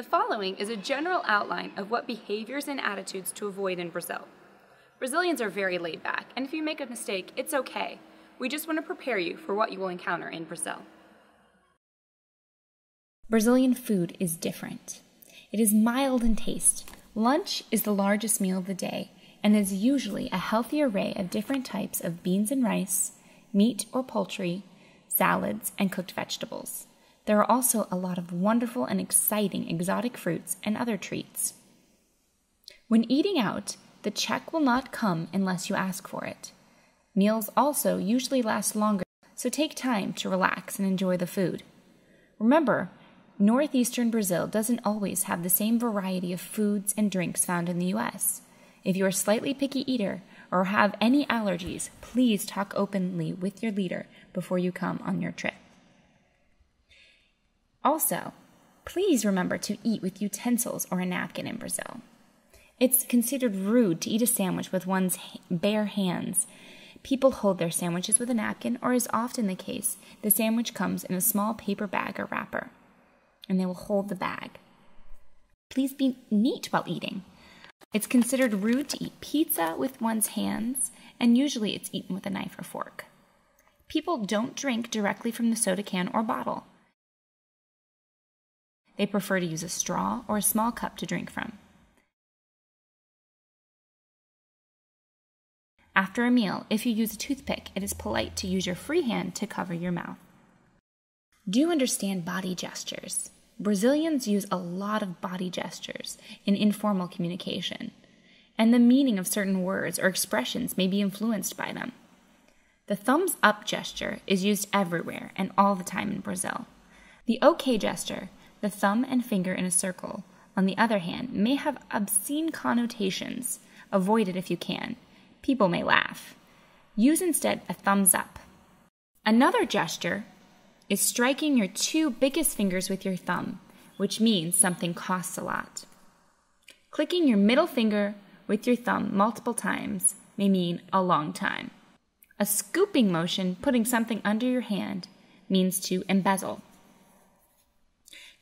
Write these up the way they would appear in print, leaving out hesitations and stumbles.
The following is a general outline of what behaviors and attitudes to avoid in Brazil. Brazilians are very laid back, and if you make a mistake, it's okay. We just want to prepare you for what you will encounter in Brazil. Brazilian food is different. It is mild in taste. Lunch is the largest meal of the day, and is usually a healthy array of different types of beans and rice, meat or poultry, salads, and cooked vegetables. There are also a lot of wonderful and exciting exotic fruits and other treats. When eating out, the check will not come unless you ask for it. Meals also usually last longer, so take time to relax and enjoy the food. Remember, northeastern Brazil doesn't always have the same variety of foods and drinks found in the U.S. If you are a slightly picky eater or have any allergies, please talk openly with your leader before you come on your trip. Also, please remember to eat with utensils or a napkin in Brazil. It's considered rude to eat a sandwich with one's bare hands. People hold their sandwiches with a napkin, or as often the case, the sandwich comes in a small paper bag or wrapper, and they will hold the bag. Please be neat while eating. It's considered rude to eat pizza with one's hands, and usually it's eaten with a knife or fork. People don't drink directly from the soda can or bottle. They prefer to use a straw or a small cup to drink from. After a meal, if you use a toothpick, it is polite to use your free hand to cover your mouth. Do understand body gestures. Brazilians use a lot of body gestures in informal communication, and the meaning of certain words or expressions may be influenced by them. The thumbs up gesture is used everywhere and all the time in Brazil. The OK gesture, the thumb and finger in a circle, on the other hand, may have obscene connotations. Avoid it if you can. People may laugh. Use instead a thumbs up. Another gesture is striking your two biggest fingers with your thumb, which means something costs a lot. Clicking your middle finger with your thumb multiple times may mean a long time. A scooping motion, putting something under your hand, means to embezzle.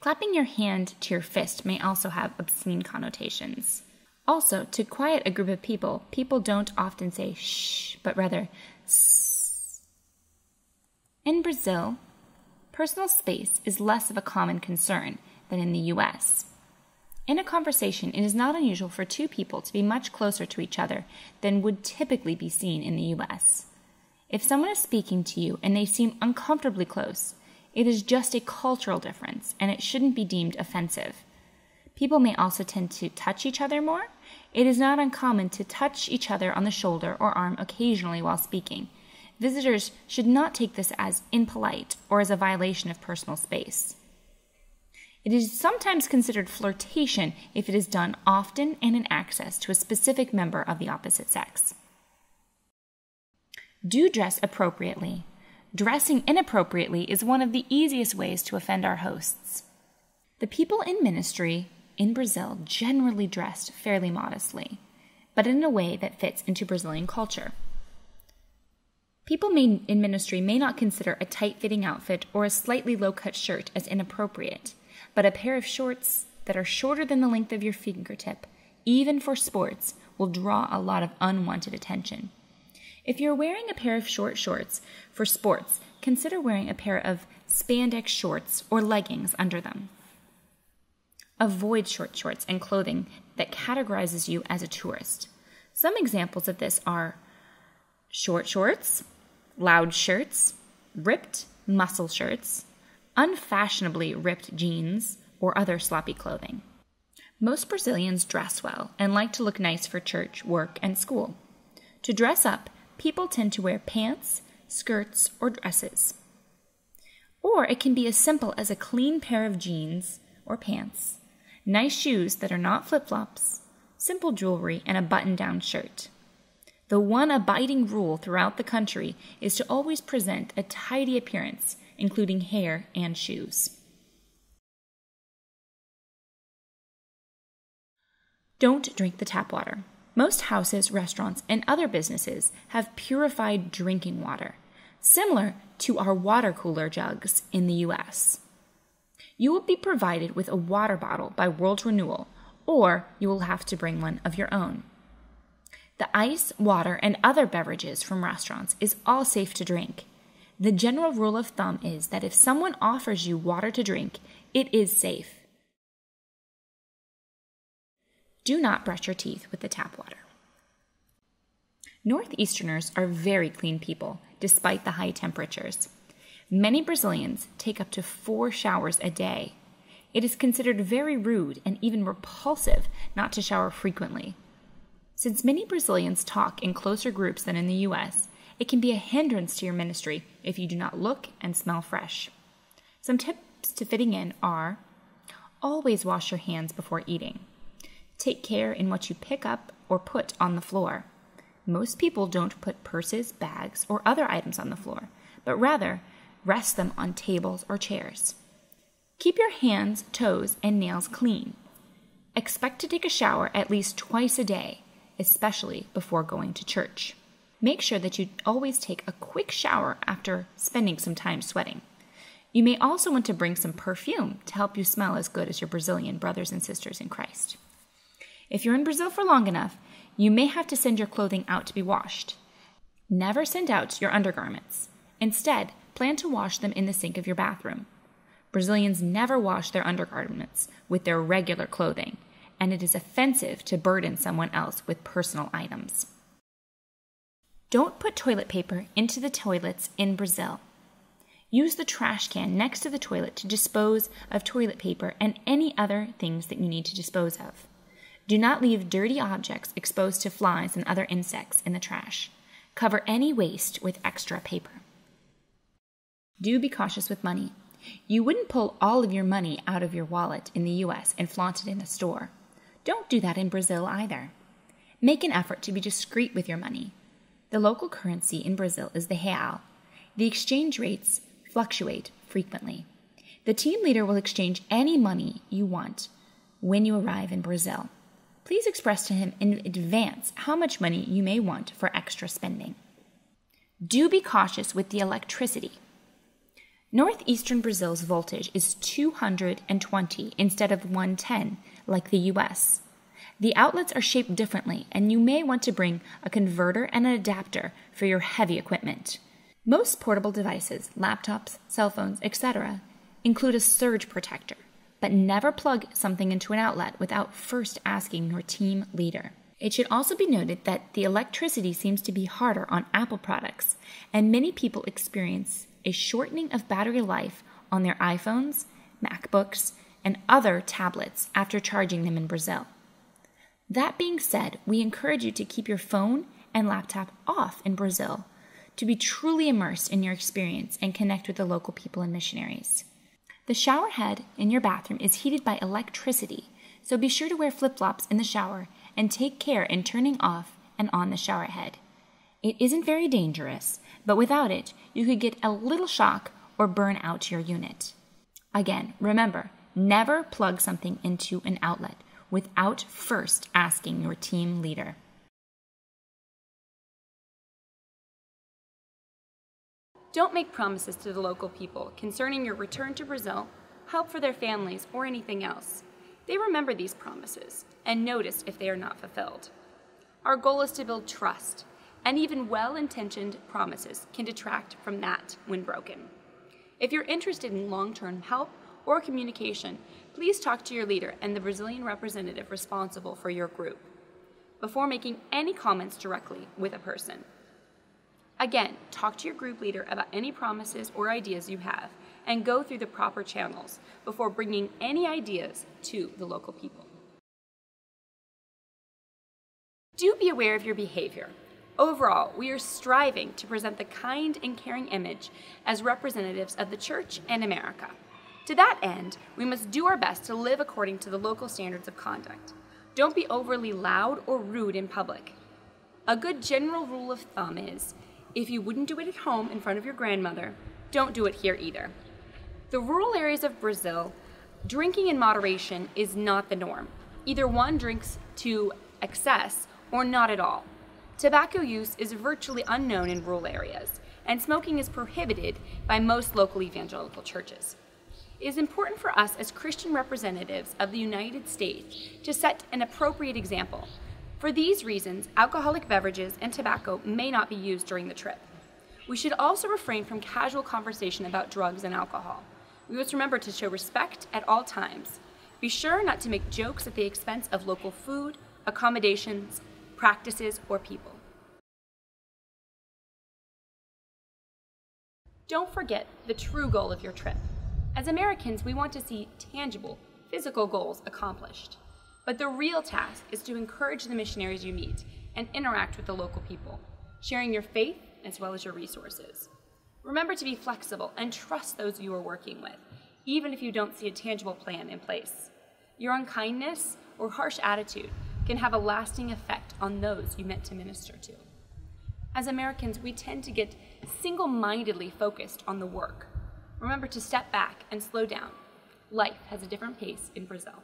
Clapping your hand to your fist may also have obscene connotations. Also, to quiet a group of people, people don't often say shh, but rather sss. In Brazil, personal space is less of a common concern than in the U.S. In a conversation, it is not unusual for two people to be much closer to each other than would typically be seen in the U.S. If someone is speaking to you and they seem uncomfortably close, it is just a cultural difference, and it shouldn't be deemed offensive. People may also tend to touch each other more. It is not uncommon to touch each other on the shoulder or arm occasionally while speaking. Visitors should not take this as impolite or as a violation of personal space. It is sometimes considered flirtation if it is done often and in access to a specific member of the opposite sex. Do dress appropriately. Dressing inappropriately is one of the easiest ways to offend our hosts. The people in ministry in Brazil generally dressed fairly modestly, but in a way that fits into Brazilian culture. People in ministry may not consider a tight-fitting outfit or a slightly low-cut shirt as inappropriate, but a pair of shorts that are shorter than the length of your fingertip, even for sports, will draw a lot of unwanted attention. If you're wearing a pair of short shorts for sports, consider wearing a pair of spandex shorts or leggings under them. Avoid short shorts and clothing that categorizes you as a tourist. Some examples of this are short shorts, loud shirts, ripped muscle shirts, unfashionably ripped jeans, or other sloppy clothing. Most Brazilians dress well and like to look nice for church, work, and school. To dress up, people tend to wear pants, skirts, or dresses. Or it can be as simple as a clean pair of jeans or pants, nice shoes that are not flip-flops, simple jewelry, and a button-down shirt. The one abiding rule throughout the country is to always present a tidy appearance, including hair and shoes. Don't drink the tap water. Most houses, restaurants, and other businesses have purified drinking water, similar to our water cooler jugs in the U.S. You will be provided with a water bottle by World Renewal, or you will have to bring one of your own. The ice, water, and other beverages from restaurants is all safe to drink. The general rule of thumb is that if someone offers you water to drink, it is safe. Do not brush your teeth with the tap water. Northeasterners are very clean people, despite the high temperatures. Many Brazilians take up to 4 showers a day. It is considered very rude and even repulsive not to shower frequently. Since many Brazilians talk in closer groups than in the U.S., it can be a hindrance to your ministry if you do not look and smell fresh. Some tips to fitting in are: always wash your hands before eating. Take care in what you pick up or put on the floor. Most people don't put purses, bags, or other items on the floor, but rather rest them on tables or chairs. Keep your hands, toes, and nails clean. Expect to take a shower at least twice a day, especially before going to church. Make sure that you always take a quick shower after spending some time sweating. You may also want to bring some perfume to help you smell as good as your Brazilian brothers and sisters in Christ. If you're in Brazil for long enough, you may have to send your clothing out to be washed. Never send out your undergarments. Instead, plan to wash them in the sink of your bathroom. Brazilians never wash their undergarments with their regular clothing, and it is offensive to burden someone else with personal items. Don't put toilet paper into the toilets in Brazil. Use the trash can next to the toilet to dispose of toilet paper and any other things that you need to dispose of. Do not leave dirty objects exposed to flies and other insects in the trash. Cover any waste with extra paper. Do be cautious with money. You wouldn't pull all of your money out of your wallet in the U.S. and flaunt it in a store. Don't do that in Brazil either. Make an effort to be discreet with your money. The local currency in Brazil is the real. The exchange rates fluctuate frequently. The team leader will exchange any money you want when you arrive in Brazil. Please express to him in advance how much money you may want for extra spending. Do be cautious with the electricity. Northeastern Brazil's voltage is 220 instead of 110 like the U.S. The outlets are shaped differently, and you may want to bring a converter and an adapter for your heavy equipment. Most portable devices, laptops, cell phones, etc., include a surge protector, but never plug something into an outlet without first asking your team leader. It should also be noted that the electricity seems to be harder on Apple products, and many people experience a shortening of battery life on their iPhones, MacBooks, and other tablets after charging them in Brazil. That being said, we encourage you to keep your phone and laptop off in Brazil to be truly immersed in your experience and connect with the local people and missionaries. The shower head in your bathroom is heated by electricity, so be sure to wear flip-flops in the shower and take care in turning off and on the shower head. It isn't very dangerous, but without it, you could get a little shock or burn out your unit. Again, remember, never plug something into an outlet without first asking your team leader. Don't make promises to the local people concerning your return to Brazil, help for their families, or anything else. They remember these promises and notice if they are not fulfilled. Our goal is to build trust, and even well-intentioned promises can detract from that when broken. If you're interested in long-term help or communication, please talk to your leader and the Brazilian representative responsible for your group before making any comments directly with a person. Again, talk to your group leader about any promises or ideas you have and go through the proper channels before bringing any ideas to the local people. Do be aware of your behavior. Overall, we are striving to present the kind and caring image as representatives of the Church and America. To that end, we must do our best to live according to the local standards of conduct. Don't be overly loud or rude in public. A good general rule of thumb is, if you wouldn't do it at home in front of your grandmother, don't do it here either. The rural areas of Brazil, drinking in moderation is not the norm. Either one drinks to excess or not at all. Tobacco use is virtually unknown in rural areas, and smoking is prohibited by most local evangelical churches. It is important for us as Christian representatives of the United States to set an appropriate example. For these reasons, alcoholic beverages and tobacco may not be used during the trip. We should also refrain from casual conversation about drugs and alcohol. We must remember to show respect at all times. Be sure not to make jokes at the expense of local food, accommodations, practices, or people. Don't forget the true goal of your trip. As Americans, we want to see tangible, physical goals accomplished. But the real task is to encourage the missionaries you meet and interact with the local people, sharing your faith as well as your resources. Remember to be flexible and trust those you are working with, even if you don't see a tangible plan in place. Your unkindness or harsh attitude can have a lasting effect on those you meant to minister to. As Americans, we tend to get single-mindedly focused on the work. Remember to step back and slow down. Life has a different pace in Brazil.